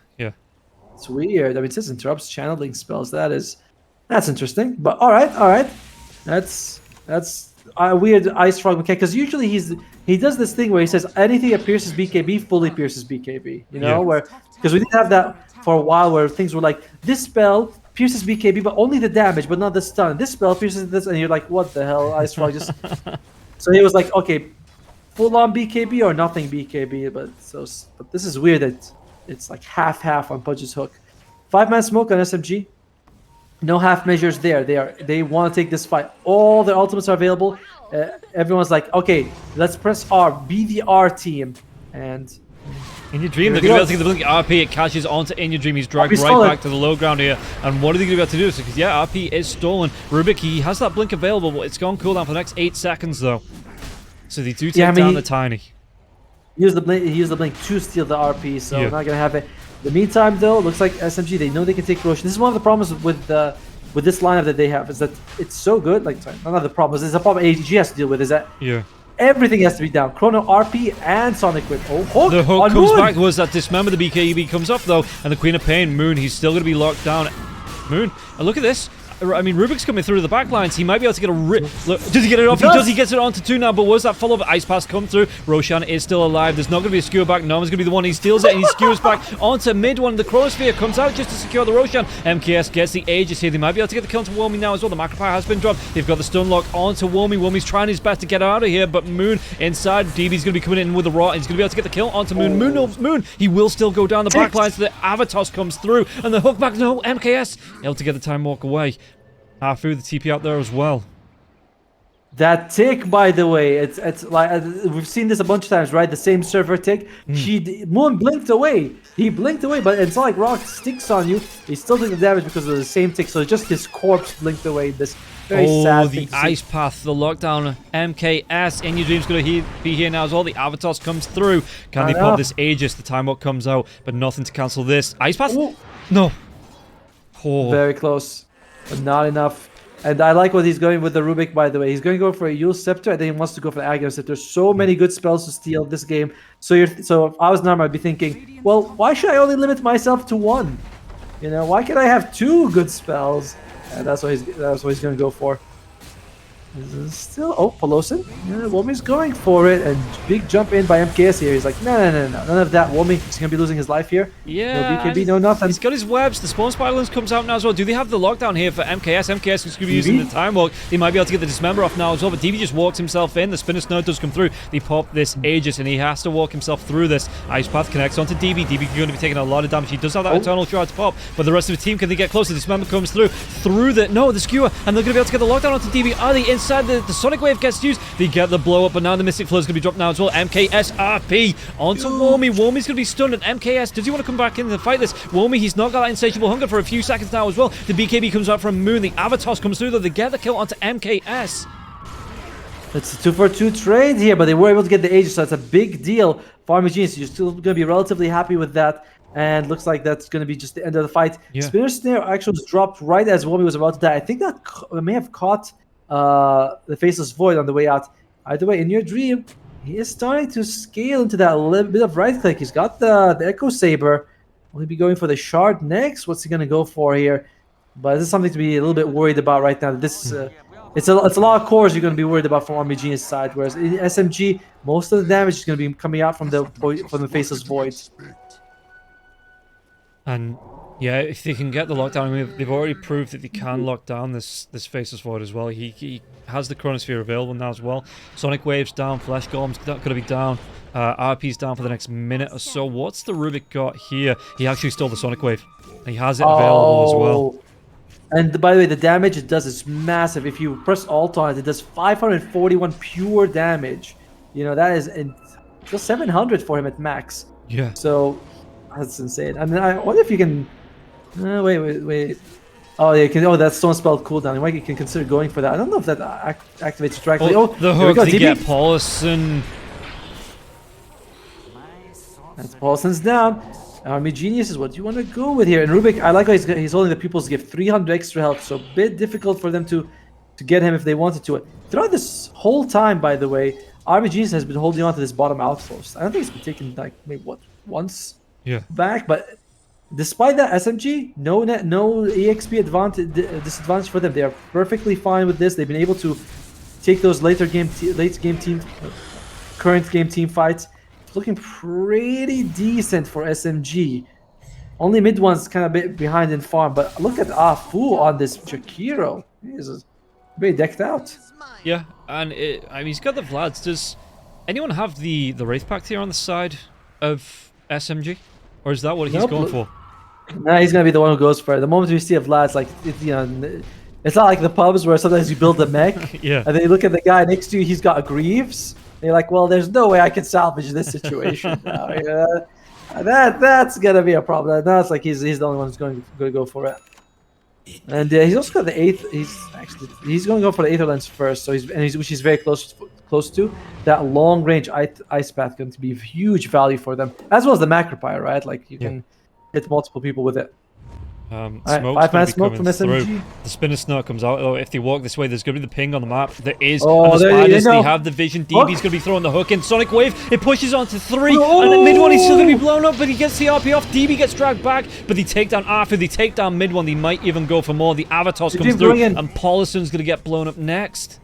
It's weird. I mean, it says interrupts channeling spells. That's interesting. But all right. That's a weird Ice Frog mechanic, because usually he does this thing where he says anything that pierces BKB fully pierces BKB. You know, where because we did have that for a while where things were like, this spell pierces BKB but only the damage but not the stun. This spell pierces this, and you're like, what the hell, Ice Frog just. So he was like, okay, full on BKB or nothing BKB, but this is weird that it's like half on Pudge's hook. 5-man smoke on SMG. No half measures there. They want to take this fight. All their ultimates are available. Everyone's like, okay, let's press R. Be the R team. And in your dream, they're going to be able to get the blink RP. It catches onto In Your Dream. He's dragged right back to the low ground here. And what are they going to be able to do? Because yeah, RP is stolen. Rubik, he has that blink available, but it's gone cooldown for the next 8 seconds though. So they do take down the Tiny. He used the blink to steal the RP, so not gonna have it. In the meantime, though, looks like SMG, they know they can take Roshan. This is one of the problems with this lineup that they have, is that it's so good. Like, sorry, none of the problems. It's a problem AG has to deal with, is that everything has to be down. Chrono, RP, and Sonic Whip. Oh, hook! The hook comes back. Was that dismember? The BKB comes off though, and the Queen of Pain, Moon, he's still gonna be locked down. Moon, and look at this. I mean, Rubik's coming through the back lines. He might be able to get a rip. Does he get it off? He does. He gets it onto 2 now, but was that follow-up? Ice Pass come through. Roshan is still alive. There's not going to be a skewer back. Norman's going to be the one. He steals it, and he skewers back onto mid one. The Chronosphere comes out just to secure the Roshan. MKS gets the Aegis here. They might be able to get the kill onto Womi now as well. The Macropire has been dropped. They've got the stun lock onto Womi. Womi's trying his best to get out of here, but Moon inside. DB's going to be coming in with the Rot. He's going to be able to get the kill onto Moon. Moon. He will still go down the back lines. So the Avatos comes through, and the hook back. No, MKS able to get the time walk away. Hafu, the TP out there as well. That tick, by the way, it's like we've seen this a bunch of times, right? The same server tick. Moon blinked away. He blinked away, but it's not like Rock sticks on you. He still took the damage because of the same tick. So just his corpse blinked away. This very sad thing to see. Ice Path, the lockdown. MKS, In Your Dream's going to be here now as well. The Avatos comes through. Can they pop this Aegis? The time walk comes out, but nothing to cancel this. Ice Path? Ooh. No. Very close. But not enough. And I like what he's going with the Rubik, by the way. He's going to go for a Yule Scepter. I think he wants to go for the Aghanim Scepter. There's so many good spells to steal this game. So if I was Narma, I'd be thinking, well, why should I only limit myself to 1? You know, why can't I have 2 good spells? And that's what he's going to go for. Still, Pelosin. Yeah, Womi's going for it, and big jump in by MKS here. He's like, no, none of that. Womi, he's gonna be losing his life here. Yeah, no BKB, no nothing. He's got his webs. The spawn spiralings comes out now as well. Do they have the lockdown here for MKS? MKS is going to be using the time walk. They might be able to get the dismember off now as well. But DB just walks himself in. The spinner snow does come through. They pop this Aegis, and he has to walk himself through this. Ice Path connects onto DB. DB going to be taking a lot of damage. He does have that Eternal Shroud to pop, but the rest of the team, can they get closer? Dismember comes through the skewer, and they're going to be able to get the lockdown onto DB. Are they inside? The Sonic Wave gets used. They get the blow up, but now the Mystic Flow is going to be dropped now as well. MKS RP onto Womi. Womi's going to be stunned, and MKS, does he want to come back in and fight this? Womi, he's not got that insatiable hunger for a few seconds now as well. The BKB comes out from Moon. The Avatos comes through, though. They get the kill onto MKS. It's a 2-for-2 trade here, but they were able to get the Aegis, so that's a big deal for Army Genius. You're still going to be relatively happy with that. And looks like that's going to be just the end of the fight. Spinner Snare actually was dropped right as Womi was about to die. I think that may have caught the Faceless Void on the way out. Either way, In Your Dream, he is starting to scale into that little bit of right click. He's got the Echo Saber. Will he be going for the Shard next? What's he going to go for here? But this is something to be a little bit worried about right now. This it's a lot of cores you're going to be worried about from Army Genius side, whereas in SMG, most of the damage is going to be coming out from the Faceless Void. And yeah, if they can get the lockdown, I mean, they've already proved that they can lock down this Faceless Void as well. He has the Chronosphere available now as well. Sonic Wave's down, Flash Golem's going to be down. RP's down for the next minute or so. What's the Rubik got here? He actually stole the Sonic Wave. He has it available as well. And by the way, the damage it does is massive. If you press Alt on it, it does 541 pure damage. You know, that is just 700 for him at max. Yeah. So that's insane. I mean, I wonder if you can. Wait. Oh, yeah, oh, that's Stone Spell cooldown. You can consider going for that. I don't know if that activates directly. Oh, the hook to get Paulson. That's Paulson's down. Army Geniuses, what do you want to go with here? And Rubik, I like how he's holding the pupils to give 300 extra health, so a bit difficult for them to get him if they wanted to. Throughout this whole time, by the way, Army Genius has been holding on to this bottom outpost. I don't think it's been taken, like, maybe, once back, but despite that, SMG, no EXP disadvantage for them. They are perfectly fine with this. They've been able to take those current game team fights. Looking pretty decent for SMG. Only mid one's kind of a bit behind in farm, but look at Afu on this Jakiro. He's very decked out. Yeah, and I mean, he's got the Vlads. Does anyone have the Wraith Pact here on the side of SMG? Or is that what he's going for? Nah, he's going to be the one who goes for it. The moment we see a Vlad's, like, it's not like the pubs where sometimes you build a mech, and then you look at the guy next to you, he's got a Greaves. You're like, well, there's no way I can salvage this situation now. That's gonna be a problem. Now it's like he's the only one who's going to go for it. And he's also got the 8th. He's going to go for the 8th lens first. So which he's very close to. That long range ice path going to be huge value for them, as well as the Macropire, right? Like you can hit multiple people with it. Smoke's smoke from SMG. Through. The Spinner Snort comes out. Oh, if they walk this way, there's going to be the ping on the map. There is. Oh, and the Spiders, they have the vision. DB's going to be throwing the hook in. Sonic Wave, it pushes on to 3. And then mid one, he's still going to be blown up, but he gets the RP off. DB gets dragged back, but they take down Arthur. They take down mid one. They might even go for more. The Avatos comes through, and Paulison's going to get blown up next.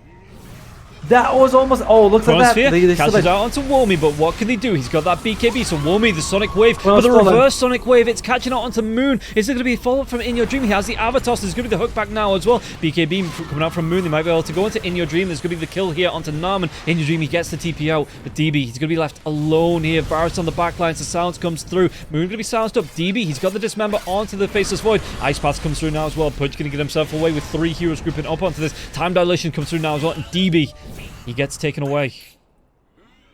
That was almost... Oh, looks like that. They catches out onto Womi, but what can they do? He's got that BKB, so Womi, the Sonic Wave, but the reverse Sonic Wave, it's catching out onto Moon. Is there going to be a follow-up from In Your Dream? He has the Avatos, there's going to be the hook back now as well. BKB coming out from Moon, they might be able to go into In Your Dream. There's going to be the kill here onto Narman. In Your Dream, he gets the TP out, but DB, he's going to be left alone here. Barrett's on the back line, so silence comes through. Moon going to be silenced up. DB, he's got the Dismember onto the Faceless Void. Ice Path comes through now as well. Pudge going to get himself away with 3 heroes grouping up onto this. Time Dilation comes through now as well, and DB, he gets taken away.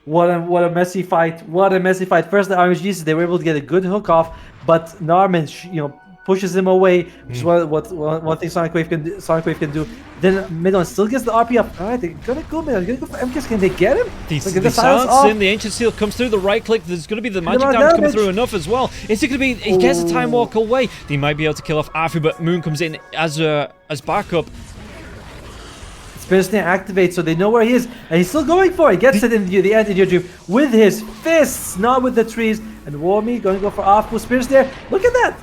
What a messy fight. What a messy fight. First, the RNGs, they were able to get a good hook off, but Narman, pushes him away, which is one thing Sonic Wave can do. Then mid one still gets the RP up. Alright, they're gonna go mid. They're gonna go for MKS. Can they get him? The silence in, the Ancient Seal comes through, the right click. There's gonna be the magic damage coming through enough as well. Is it gonna be... He gets a Time Walk away. They might be able to kill off Arfu, but Moon comes in as backup. Spinner Snare activates, so they know where he is, and he's still going for it. He gets it in the end in your dream with his fists, not with the trees. And Warmy going to go for Afu. Spinner Snare. Look at that.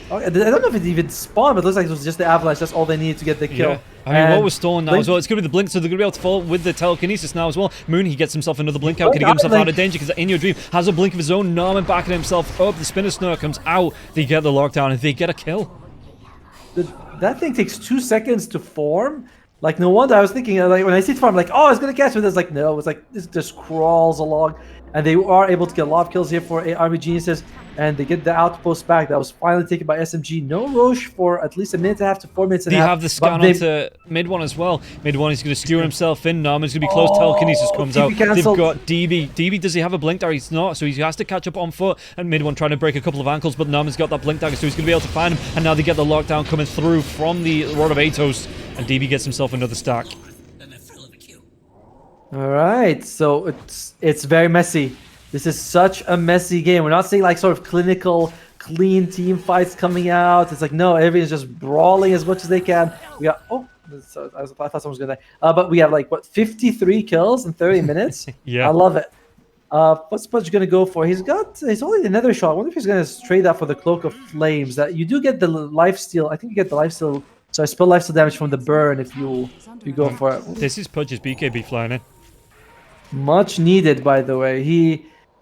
Okay, I don't know if it even spawned, but it looks like it was just the avalanche. That's all they needed to get the kill. Yeah. I mean, what was stolen now as well? It's going to be the blink, so they're going to be able to follow with the telekinesis now as well. Moon, he gets himself another blink out. Can he get himself out of danger? Because In Your Dream has a blink of his own. Norman backing himself up. The Spinner Snare comes out. They get the lockdown, and they get a kill. That thing takes 2 seconds to form. Like, no wonder I was thinking, like, when I see it farm, like, oh, it's gonna catch me. It's like, no, it's like, this just crawls along. And they are able to get a lot of kills here for Army Geniuses, and they get the outpost back. That was finally taken by SMG. No Roche for at least a minute and a half to 4 minutes and a half. They have the scan onto mid one as well. Mid one, he's going to skewer himself in. Norman's going to be close. Telekinesis comes out. They've got DB. DB, does he have a blink dagger? He's not, so he has to catch up on foot. And mid one trying to break a couple of ankles, but Norman's got that blink dagger, so he's going to be able to find him. And now they get the lockdown coming through from the Rod of Atos, and DB gets himself another stack. All right, so it's very messy. This is such a messy game. We're not seeing like sort of clinical, clean team fights coming out. It's like, no, everyone's just brawling as much as they can. We got, I thought someone was gonna die. But we have like, what, 53 kills in 30 minutes? Yeah. I love it. What's Pudge gonna go for? He's only another shot. I wonder if he's gonna trade that for the Cloak of Flames. That you do get the lifesteal. I think you get the lifesteal. So I spell lifesteal damage from the burn if you go for it. This is Pudge's BKB flying in. Much needed, by the way.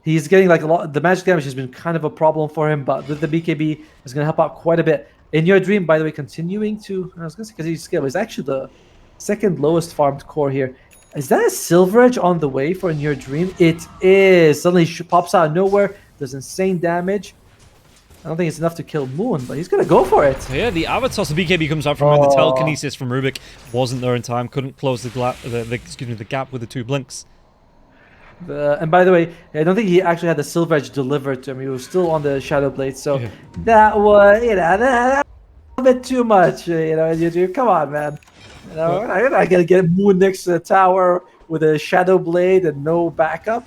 He's getting like a lot. The magic damage has been kind of a problem for him, but with the BKB, it's going to help out quite a bit. In Your Dream, by the way, continuing to... I was going to say because he's scaled. He's actually the second lowest farmed core here. Is that a Silver Edge on the way for In Your Dream? It is. Suddenly pops out of nowhere. Does insane damage. I don't think it's enough to kill Moon, but he's gonna go for it. So yeah, the Avatar, the BKB comes out from Moon. The telekinesis from Rubik wasn't there in time. Couldn't close the gap with the 2 blinks. And by the way, I don't think he actually had the Silver Edge delivered to him. He was still on the Shadow Blade, so that was, that a bit too much. Come on, man. I'm not gonna get Moon next to the tower with a Shadow Blade and no backup.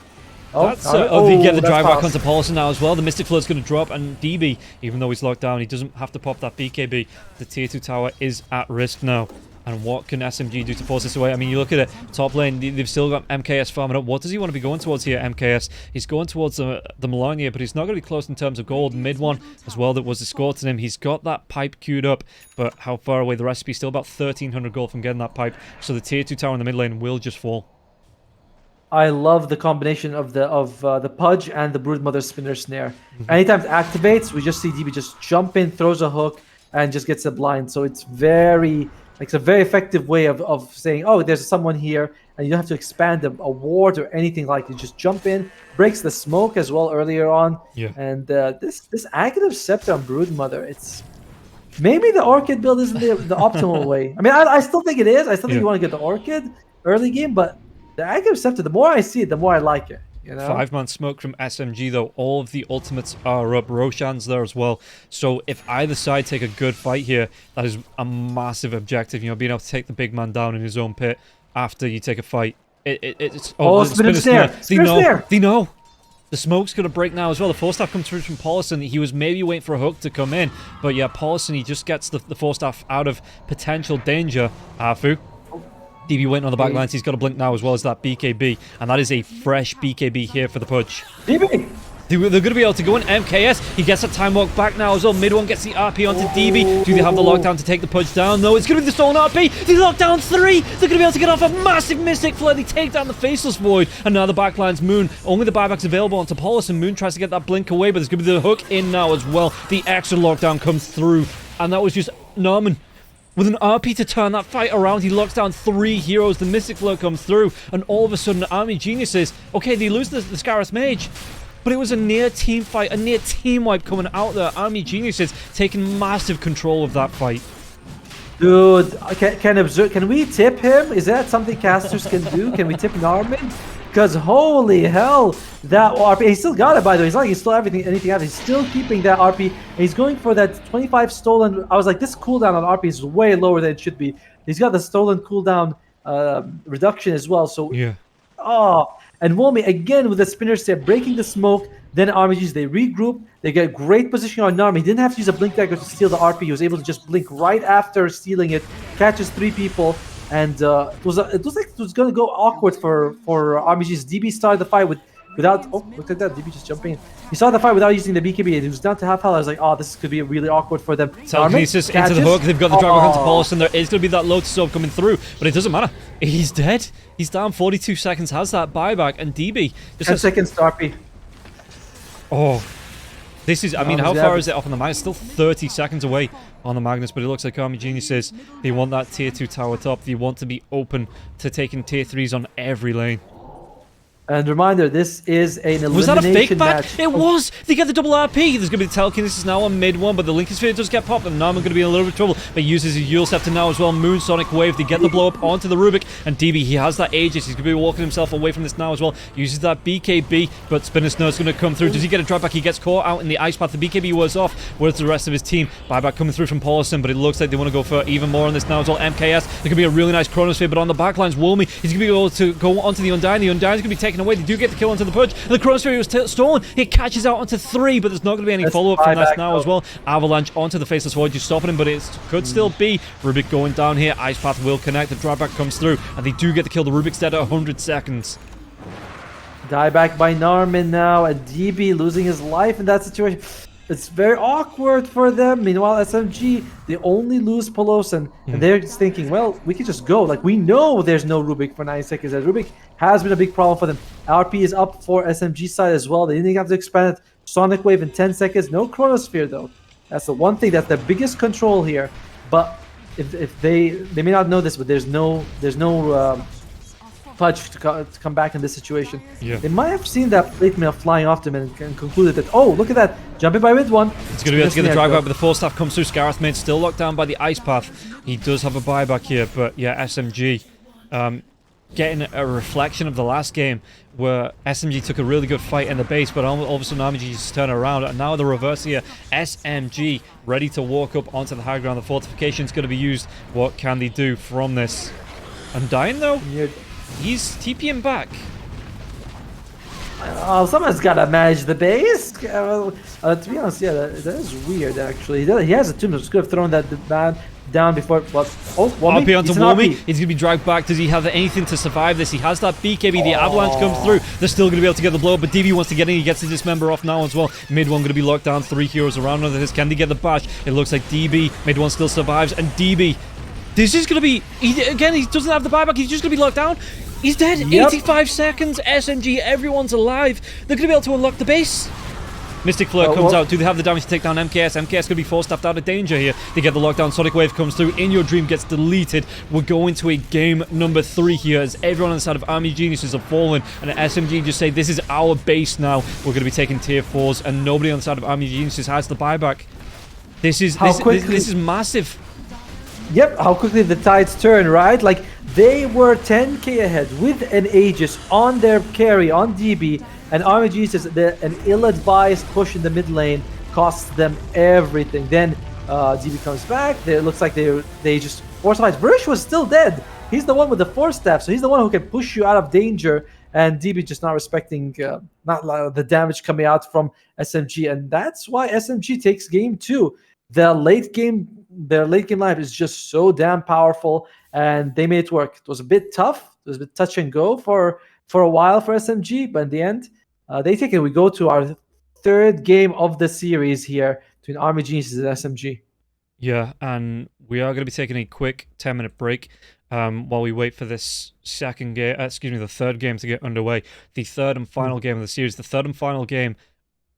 They get the drive back onto Paulson now as well. The Mystic Flood's going to drop, and DB, even though he's locked down, he doesn't have to pop that BKB. The tier 2 tower is at risk now. And what can SMG do to force this away? I mean, you look at it, top lane, they've still got MKS farming up. What does he want to be going towards here, MKS? He's going towards the Melania, but he's not going to be close in terms of gold. Mid one as well that was escorting him. He's got that pipe queued up, but how far away? The recipe still about 1,300 gold from getting that pipe. So the tier 2 tower in the mid lane will just fall. I love the combination of the Pudge and the Broodmother Spinner Snare. Anytime it activates, we just see DB just jump in, throws a hook, and just gets a blind. So it's it's a very effective way of saying, oh, there's someone here, and you don't have to expand a ward or anything like that. You just jump in, breaks the smoke as well earlier on. Yeah. And this Aghanim Scepter on Broodmother, it's maybe the Orchid build isn't the optimal way. I mean, I still think it is. I still think you want to get the Orchid early game, but the Aghanim Scepter, the more I see it, the more I like it. 5-man smoke from SMG though. All of the ultimates are up. Roshan's there as well. So if either side take a good fight here, that is a massive objective. Being able to take the big man down in his own pit after you take a fight. It's Spinner Snare. They know. The smoke's going to break now as well. The force staff comes through from Paulson. He was maybe waiting for a hook to come in. But yeah, Paulson, he just gets the force staff out of potential danger. Afu. DB waiting on the back lines. He's got a blink now as well as that BKB. And that is a fresh BKB here for the Pudge. DB! They're going to be able to go in. MKS, he gets a time walk back now as well. Mid one gets the RP onto DB. Do they have the lockdown to take the Pudge down? No, it's going to be the stolen RP. They lock down 3. They're going to be able to get off a massive Mystic Flare. They take down the Faceless Void. And now the backline's Moon. Only the buyback's available onto Paulus, and Moon tries to get that blink away, but there's going to be the hook in now as well. The extra lockdown comes through. And that was just Norman with an RP to turn that fight around. He locks down 3 heroes. The Mystic Flow comes through, and all of a sudden, Army Geniuses, okay, they lose the Scarus Mage, but it was a near team fight, a near team wipe coming out there. Army Geniuses taking massive control of that fight. Dude, can we tip him? Is that something casters can do? Can we tip Norman? Because holy hell, that RP, he still got it, by the way. It's not like he stole anything out. He's still keeping that RP. He's going for that 25 stolen. I was like, this cooldown on RP is way lower than it should be. He's got the stolen cooldown reduction as well. So, yeah. And Wolmy, again, with the spinner step, breaking the smoke. Then RMGs, they regroup. They get great position on Narmi. He didn't have to use a blink dagger to steal the RP. He was able to just blink right after stealing it. Catches 3 people. And it was like it was going to go awkward for RMGs. DB started the fight without... Oh, look at that. DB just jumping in. He started the fight without using the BKB. He was down to half health. I was like, oh, this could be really awkward for them. Telekinesis into the hook. They've got the driver onto Paulus, and there is going to be that Lotus Orb coming through. But it doesn't matter. He's dead. He's down 42 seconds. Has that buyback. And DB... 10 seconds to RP. Oh, this is, I mean, how far is it off on the Magnus? Still 30 seconds away on the Magnus, but it looks like Army Geniuses, they want that tier 2 tower top. They want to be open to taking tier 3s on every lane. And reminder, this is an elimination Was that a fake match. back? It was! They get the double RP! There's going to be the telekinesis now on mid one, but the Lincoln Sphere does get popped, and Narman going to be in a little bit of trouble. But he uses his Yule Scepter now as well. Moon Sonic Wave, they get the blow up onto the Rubik, and DB, he has that Aegis. He's going to be walking himself away from this now as well. Uses that BKB, but Spinner Snow's going to come through. Does he get a drop back? He gets caught out in the Ice Path. The BKB was off. Where's the rest of his team? Buyback coming through from Paulson, but it looks like they want to go for even more on this now as well. MKS, there could be a really nice Chronosphere, but on the backlines, Wolmy, he's going to be able to go onto the Undyne. The Undyne's going to be taken away. They do get the kill onto the Pudge, and the Chronosphere was stolen. It catches out onto 3, but there's not going to be any follow-up from that now as well. Avalanche onto the Faceless Void, just stopping him, but it could still be Rubik going down here. Ice Path will connect. The drawback comes through, and they do get the kill. The Rubik's dead at 100 seconds. Dieback by Narman now, and DB losing his life in that situation. It's very awkward for them. Meanwhile, SMG, they only lose Polosan, and they're just thinking, well, we could just go. Like, we know there's no Rubik for 9 seconds, and Rubik has been a big problem for them. RP is up for SMG side as well. They didn't have to expand it. Sonic Wave in 10 seconds. No Chronosphere, though. That's the one thing. That's the biggest control here. But if they may not know this, but there's no fudge to come back in this situation. Yeah. They might have seen that plate mail flying off them and concluded that, oh, look at that, jumping by mid one. He's going to be able to get the drive back, but the force staff comes through. Scareth mid still locked down by the ice path. He does have a buyback here, but yeah, SMG getting a reflection of the last game where SMG took a really good fight in the base, but all of a sudden RMG just turned around, and now the reverse here. SMG ready to walk up onto the high ground. The fortification's going to be used. What can they do from this? Undyne though? Yeah. He's TPing back. Someone's got to manage the base. To be honest, yeah, that is weird, actually. He has a tomb, so just could have thrown that man down before. What? Oh, Wommy? RP onto Wommy. He's going to be dragged back. Does he have anything to survive this? He has that BKB. The avalanche comes through. They're still going to be able to get the blow, but DB wants to get in. He gets the dismember off now as well. Mid one going to be locked down. 3 heroes around under this. Can they get the bash? It looks like DB. Mid one still survives, and DB. This is going to be... Again, he doesn't have the buyback. He's just going to be locked down. He's dead. Yep. 85 seconds. SMG, everyone's alive. They're going to be able to unlock the base. Mystic Flare comes out. Do they have the damage to take down MKS? MKS going to be forced out of danger here. They get the lockdown. Sonic Wave comes through. In Your Dream gets deleted. We're going to a game number 3 here as everyone on the side of Army Geniuses have fallen. And SMG just say, this is our base now. We're going to be taking tier 4s. And nobody on the side of Army Geniuses has the buyback. This is massive. Yep, how quickly the tides turn, right? Like, they were 10k ahead with an Aegis on their carry, on DB, and RMG says that an ill-advised push in the mid lane costs them everything. Then DB comes back. It looks like they just force fight. Verish was still dead. He's the one with the force staff, so he's the one who can push you out of danger. And DB just not respecting the damage coming out from SMG, and that's why SMG takes game 2. Their late game lineup is just so damn powerful, and they made it work. It was a bit tough. It was a bit touch and go for a while for SMG, but in the end, they take it. We go to our 3rd game of the series here between Army Geniuses and SMG. Yeah, and we are going to be taking a quick 10-minute break while we wait for this second game. The 3rd game to get underway. The 3rd and final game of the series. The 3rd and final game,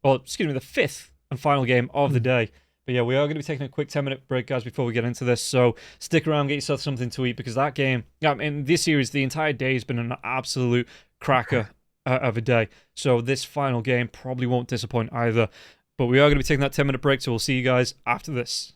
the 5th and final game of the day. But yeah, we are going to be taking a quick 10-minute break, guys, before we get into this. So stick around, get yourself something to eat, because that game, in this series, the entire day has been an absolute cracker of a day. So this final game probably won't disappoint either. But we are going to be taking that 10-minute break, so we'll see you guys after this.